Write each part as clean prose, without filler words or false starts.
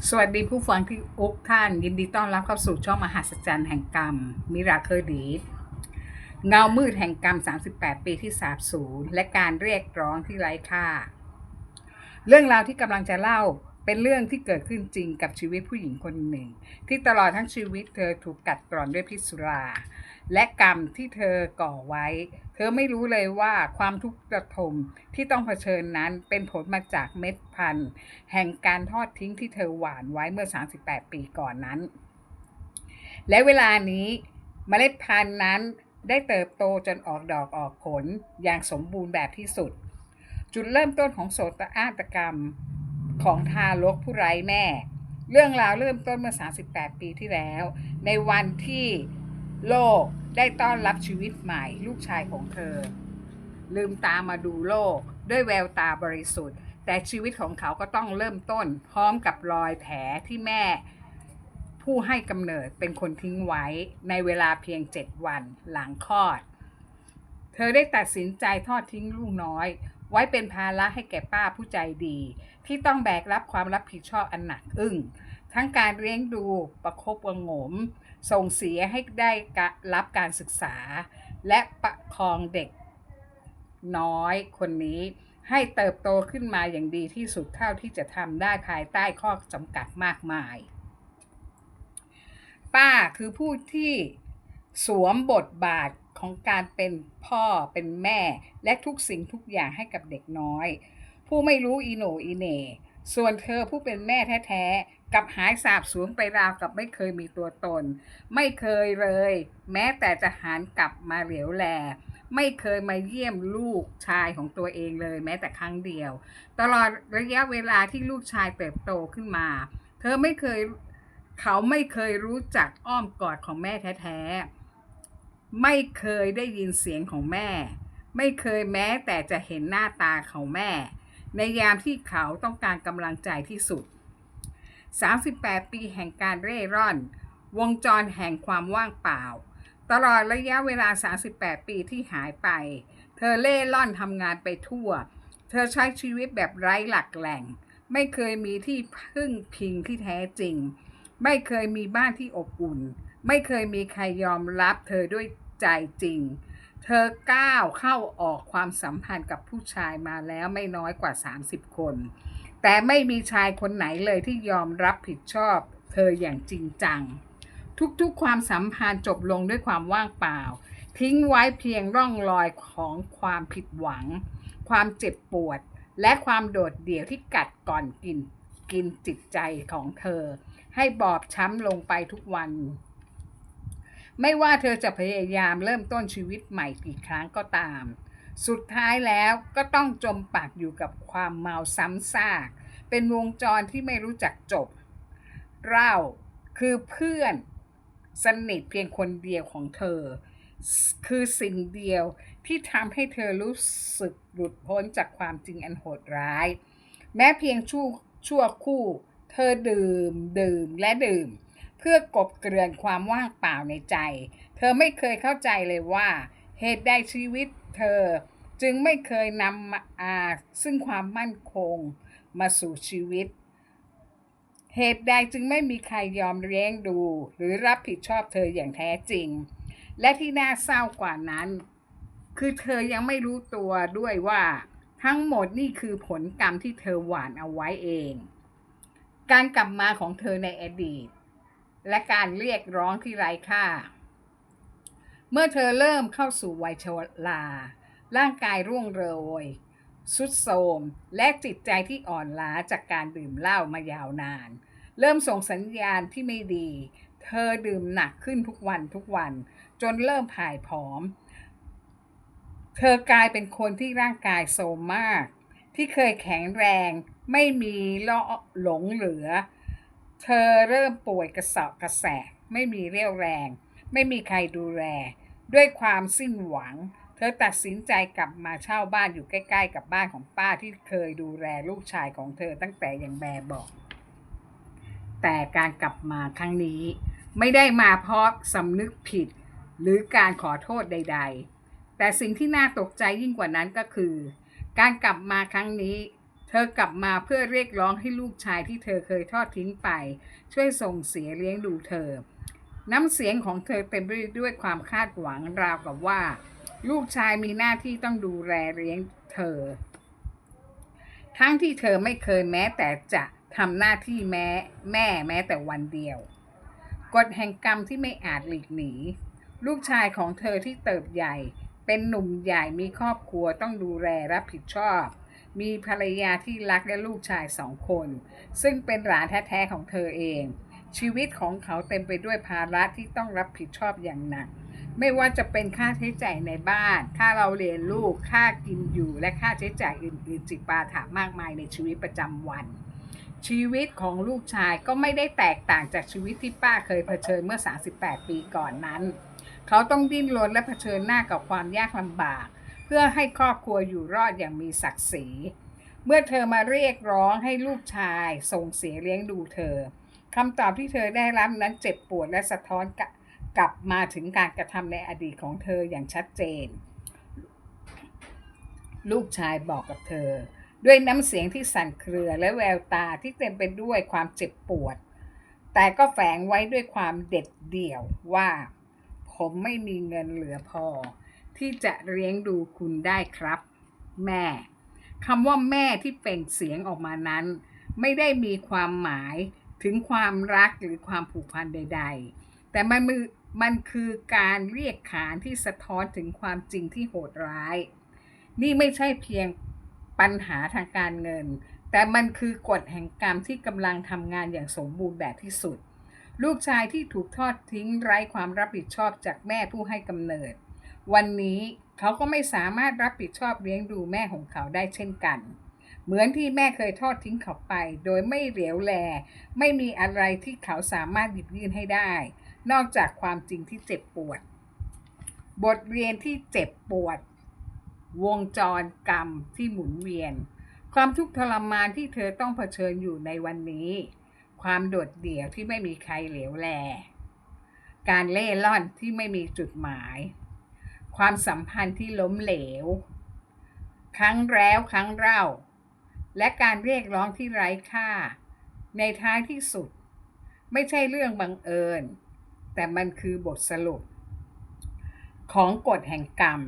สวัสดีผู้ฟังที่อุกท่านยินดีต้อนรับเข้าสู่ช่องมหัศจรรย์แห่งกรรมมิราเคิลดีเงามืดแห่งกรรม38ปีที่สาบสูญและการเรียกร้องที่ไร้ค่าเรื่องราวที่กำลังจะเล่าเป็นเรื่องที่เกิดขึ้นจริงกับชีวิตผู้หญิงคนหนึ่งที่ตลอดทั้งชีวิตเธอถูกกัดกร่อนด้วยพิษสุราและกรรมที่เธอก่อไว้เธอไม่รู้เลยว่าความทุกข์ระทมที่ต้องเผชิญนั้นเป็นผลมาจากเม็ดพันธุ์แห่งการทอดทิ้งที่เธอหว่านไว้เมื่อ38ปีก่อนนั้นและเวลานี้เมล็ดพันธุ์นั้นได้เติบโตจนออกดอกออกผลอย่างสมบูรณ์แบบที่สุดจุดเริ่มต้นของโศกนาฏกรรมของทารกผู้ไร้แม่เรื่องราวเริ่มต้นเมื่อ38ปีที่แล้วในวันที่โลกได้ต้อนรับชีวิตใหม่ลูกชายของเธอลืมตามาดูโลกด้วยแววตาบริสุทธิ์แต่ชีวิตของเขาก็ต้องเริ่มต้นพร้อมกับรอยแผลที่แม่ผู้ให้กำเนิดเป็นคนทิ้งไว้ในเวลาเพียง7วันหลังคลอดเธอได้ตัดสินใจทอดทิ้งลูกน้อยไว้เป็นภาระให้แก่ป้าผู้ใจดีที่ต้องแบกรับความรับผิดชอบอันหนักอึ้งทั้งการเลี้ยงดูประคบประหงมส่งเสียให้ได้รับการศึกษาและประคองเด็กน้อยคนนี้ให้เติบโตขึ้นมาอย่างดีที่สุดเท่าที่จะทำได้ภายใต้ข้อจำกัดมากมายป้าคือผู้ที่สวมบทบาทของการเป็นพ่อเป็นแม่และทุกสิ่งทุกอย่างให้กับเด็กน้อยผู้ไม่รู้อีโหนอีเหน่ส่วนเธอผู้เป็นแม่แท้ๆกับหายสาบสูญไปราวกับไม่เคยมีตัวตนไม่เคยเลยแม้แต่จะหันกลับมาเหลียวแลไม่เคยมาเยี่ยมลูกชายของตัวเองเลยแม้แต่ครั้งเดียวตลอดระยะเวลาที่ลูกชายเติบโตขึ้นมาเธอไม่เคยเขาไม่เคยรู้จักอ้อมกอดของแม่แท้ๆไม่เคยได้ยินเสียงของแม่ไม่เคยแม้แต่จะเห็นหน้าตาของแม่ในยามที่เขาต้องการกำลังใจที่สุด38ปีแห่งการเร่ร่อนวงจรแห่งความว่างเปล่าตลอดระยะเวลา38ปีที่หายไปเธอเล่ร่อนทำงานไปทั่วเธอใช้ชีวิตแบบไร้หลักแหล่งไม่เคยมีที่พึ่งพิงที่แท้จริงไม่เคยมีบ้านที่อบอุ่นไม่เคยมีใครยอมรับเธอด้วยใจจริงเธอก้าวเข้าออกความสัมพันธ์กับผู้ชายมาแล้วไม่น้อยกว่า30คนแต่ไม่มีชายคนไหนเลยที่ยอมรับผิดชอบเธออย่างจริงจังทุกๆความสัมพันธ์จบลงด้วยความว่างเปล่าทิ้งไว้เพียงร่องรอยของความผิดหวังความเจ็บปวดและความโดดเดี่ยวที่กัดก่อนกินจิตใจของเธอให้บอบช้ำลงไปทุกวันไม่ว่าเธอจะพยายามเริ่มต้นชีวิตใหม่กี่ครั้งก็ตามสุดท้ายแล้วก็ต้องจมปักอยู่กับความเมาซ้ำซากเป็นวงจรที่ไม่รู้จักจบเราคือเพื่อนสนิทเพียงคนเดียวของเธอคือสิ่งเดียวที่ทำให้เธอรู้สึกหลุดพ้นจากความจริงอันโหดร้ายแม้เพียงชั่วคู่เธอดื่มและดื่มเพื่อกลบเกลื่อนความว่างเปล่าในใจเธอไม่เคยเข้าใจเลยว่าเหตุใดชีวิตเธอจึงไม่เคยนำมาซึ่งความมั่นคงมาสู่ชีวิตเหตุใดจึงไม่มีใครยอมเลี้ยงดูหรือรับผิดชอบเธออย่างแท้จริงและที่น่าเศร้ากว่านั้นคือเธอยังไม่รู้ตัวด้วยว่าทั้งหมดนี่คือผลกรรมที่เธอหว่านเอาไว้เองการกลับมาของเธอในอดีตและการเรียกร้องที่ไร้ค่าเมื่อเธอเริ่มเข้าสู่วัยชราร่างกายร่วงโรยทรุดโทรมและจิตใจที่อ่อนล้าจากการดื่มเหล้ามายาวนานเริ่มส่งสัญญาณที่ไม่ดีเธอดื่มหนักขึ้นทุกวันจนเริ่มผ่ายผอมเธอกลายเป็นคนที่ร่างกายโทรมมากที่เคยแข็งแรงไม่มีหลงเหลือเธอเริ่มป่วยกระเสอบกระแสะไม่มีเรี่ยวแรงไม่มีใครดูแลด้วยความสิ้นหวังเธอตัดสินใจกลับมาเช่าบ้านอยู่ใกล้ๆกับบ้านของป้าที่เคยดูแลลูกชายของเธอตั้งแต่ยังแบบเบาะแต่การกลับมาครั้งนี้ไม่ได้มาเพราะสำนึกผิดหรือการขอโทษใดๆแต่สิ่งที่น่าตกใจยิ่งกว่านั้นก็คือการกลับมาครั้งนี้ เธอกลับมาเพื่อเรียกร้องให้ลูกชายที่เธอเคยทอดทิ้งไปช่วยส่งเสียเลี้ยงดูเธอน้ำเสียงของเธอเต็มไปด้วยความคาดหวังราวกับว่าลูกชายมีหน้าที่ต้องดูแลเลี้ยงเธอทั้งที่เธอไม่เคยแม้แต่จะทำหน้าที่แม้แต่วันเดียวกฎแห่งกรรมที่ไม่อาจหลีกหนีลูกชายของเธอที่เติบใหญ่เป็นหนุ่มใหญ่มีครอบครัวต้องดูแลรับผิดชอบมีภรรยาที่รักและลูกชาย2 คนซึ่งเป็นหลานแท้ๆของเธอเองชีวิตของเขาเต็มไปด้วยภาระที่ต้องรับผิดชอบอย่างหนักไม่ว่าจะเป็นค่าใช้จ่ายในบ้านค่าเราเรียนลูกค่ากินอยู่และค่าใช้จ่ายอื่นๆจิปาถามากมายในชีวิตประจำวันชีวิตของลูกชายก็ไม่ได้แตกต่างจากชีวิตที่ป้าเคยเผชิญเมื่อ38 ปีก่อนนั้นเขาต้องดิ้นรนและเผชิญหน้ากับความยากลำบากเพื่อให้ครอบครัวอยู่รอดอย่างมีศักดิ์ศรีเมื่อเธอมาเรียกร้องให้ลูกชายส่งเสียเลี้ยงดูเธอคำตอบที่เธอได้รับนั้นเจ็บปวดและสะท้อนกลับมาถึงการกระทำในอดีตของเธออย่างชัดเจนลูกชายบอกกับเธอด้วยน้ำเสียงที่สั่นเครือและแววตาที่เต็มไปด้วยความเจ็บปวดแต่ก็แฝงไว้ด้วยความเด็ดเดี่ยวว่าผมไม่มีเงินเหลือพอที่จะเลี้ยงดูคุณได้ครับแม่คำว่าแม่ที่เปล่งเสียงออกมานั้นไม่ได้มีความหมายถึงความรักหรือความผูกพันใดๆแต่มันคือการเรียกขานที่สะท้อนถึงความจริงที่โหดร้ายนี่ไม่ใช่เพียงปัญหาทางการเงินแต่มันคือกฎแห่งกรรมที่กำลังทำงานอย่างสมบูรณ์แบบที่สุดลูกชายที่ถูกทอดทิ้งไร้ความรับผิดชอบจากแม่ผู้ให้กำเนิดวันนี้เขาก็ไม่สามารถรับผิดชอบเลี้ยงดูแม่ของเขาได้เช่นกันเหมือนที่แม่เคยทอดทิ้งเขาไปโดยไม่เหลียวแลไม่มีอะไรที่เขาสามารถหยิบยื่นให้ได้นอกจากความจริงที่เจ็บปวดบทเรียนที่เจ็บปวดวงจรกรรมที่หมุนเวียนความทุกข์ทรมานที่เธอต้องเผชิญอยู่ในวันนี้ความโดดเดี่ยวที่ไม่มีใครเหลียวแลการเล่ร่อนที่ไม่มีจุดหมายความสัมพันธ์ที่ล้มเหลวครั้งแล้วครั้งเล่าและการเรียกร้องที่ไร้ค่าในท้ายที่สุดไม่ใช่เรื่องบังเอิญแต่มันคือบทสรุปของกฎแห่งกรรม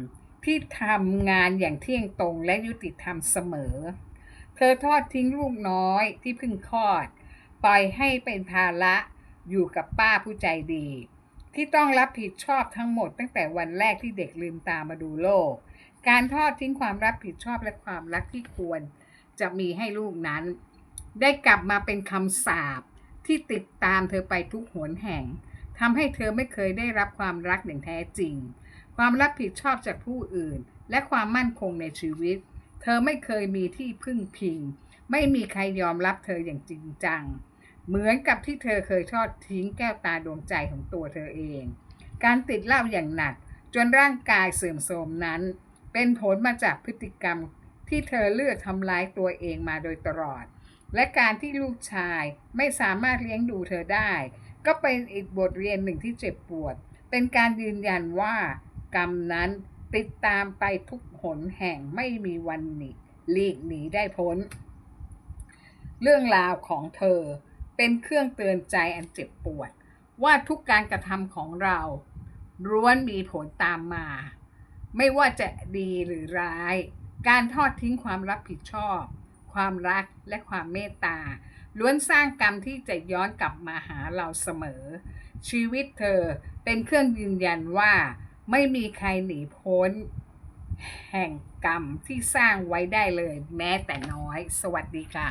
ที่ทำงานอย่างเที่ยงตรงและยุติธรรมเสมอเธอทอดทิ้งลูกน้อยที่เพิ่งคลอดปล่อยให้เป็นภาระอยู่กับป้าผู้ใจดีที่ต้องรับผิดชอบทั้งหมดตั้งแต่วันแรกที่เด็กลืมตามาดูโลกการทอดทิ้งความรับผิดชอบและความรักที่ควรจะมีให้ลูกนั้นได้กลับมาเป็นคำสาปที่ติดตามเธอไปทุกหนแห่งทำให้เธอไม่เคยได้รับความรักอย่างแท้จริงความรับผิดชอบจากผู้อื่นและความมั่นคงในชีวิตเธอไม่เคยมีที่พึ่งพิงไม่มีใครยอมรับเธออย่างจริงจังเหมือนกับที่เธอเคยทอดทิ้งแก้วตาดวงใจของตัวเธอเองการติดเหล้าอย่างหนักจนร่างกายเสื่อมโทรมนั้นเป็นผลมาจากพฤติกรรมที่เธอเลือกทำร้ายตัวเองมาโดยตลอดและการที่ลูกชายไม่สามารถเลี้ยงดูเธอได้ก็เป็นอีกบทเรียนหนึ่งที่เจ็บปวดเป็นการยืนยันว่ากรรมนั้นติดตามไปทุกหนแห่งไม่มีวันหลีกหนีได้พ้นเรื่องราวของเธอเป็นเครื่องเตือนใจอันเจ็บปวดว่าทุกการกระทำของเราล้วนมีผลตามมาไม่ว่าจะดีหรือร้ายการทอดทิ้งความรับผิดชอบความรักและความเมตตาล้วนสร้างกรรมที่จะย้อนกลับมาหาเราเสมอชีวิตเธอเป็นเครื่องยืนยันว่าไม่มีใครหนีพ้นแห่งกรรมที่สร้างไว้ได้เลยแม้แต่น้อยสวัสดีค่ะ